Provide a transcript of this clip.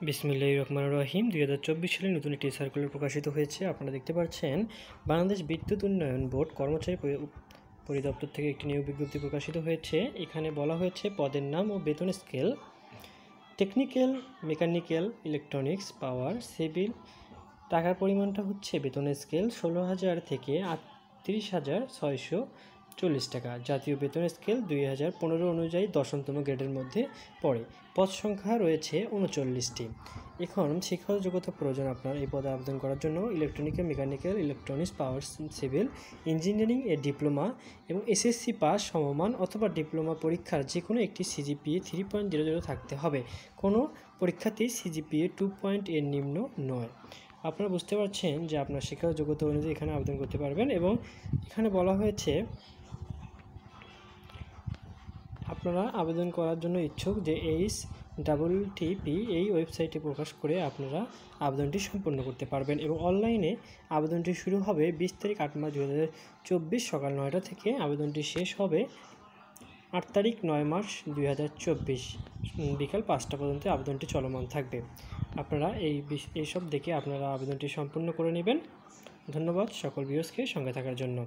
বিসমিল্লাহির রহমানির রহিম 2024 সালে নতুন একটি সার্কুলার প্রকাশিত হয়েছে। আপনারা দেখতে পাচ্ছেন বাংলাদেশ বিদ্যুৎ উন্নয়ন বোর্ড কর্মচারী পরিদপ্তর থেকে একটি নিয়োগ বিজ্ঞপ্তি প্রকাশিত হয়েছে। এখানে বলা হয়েছে পদের নাম ও বেতন স্কেল টেকনিক্যাল, মেকানিক্যাল, ইলেকট্রনিক্স, পাওয়ার, সিভিল। টাকার পরিমাণটা হচ্ছে বেতনের স্কেল 16,000 থেকে 38,640 টাকা। জাতীয় বেতন স্কেল 2015 অনুযায়ী 10তম গ্রেডের মধ্যে পড়ে। পদ সংখ্যা রয়েছে 39টি। এখন শিক্ষাগত যোগ্যতা প্রয়োজন আপনার এই পদে আবেদন করার জন্য ইলেকট্রনিক্যাল, মেকানিক্যাল, ইলেকট্রনিক্স, পাওয়ার, সিভিল ইঞ্জিনিয়ারিং এর ডিপ্লোমা এবং এসএসসি পাস সমমান অথবা ডিপ্লোমা পরীক্ষার যে কোনো একটি সিজিপিএ 3.00 থাকতে হবে। কোনো পরীক্ষাতেই সিজিপিএ 2 এর নিম্ন নয়। আপনারা বুঝতে পারছেন যে আপনার শিক্ষাগত যোগ্যতা অনুযায়ী এখানে আবেদন করতে পারবেন এবং এখানে বলা হয়েছে আপনারা আবেদন করার জন্য ইচ্ছুক যে HTTP এই ওয়েবসাইটে প্রকাশ করে আপনারা আবেদনটি সম্পন্ন করতে পারবেন এবং অনলাইনে আবেদনটি শুরু হবে 20 তারিখ 8 মার্চ 2024 সকাল 9টা থেকে। আবেদনটি শেষ হবে 8 তারিখ 9 মার্চ 2024 বিকাল 5টা পর্যন্ত আবেদনটি চলমান থাকবে। আপনারা এইসব দেখে আপনারা আবেদনটি সম্পূর্ণ করে নেবেন। ধন্যবাদ সকল ভিউয়ার্সকে সঙ্গে থাকার জন্য।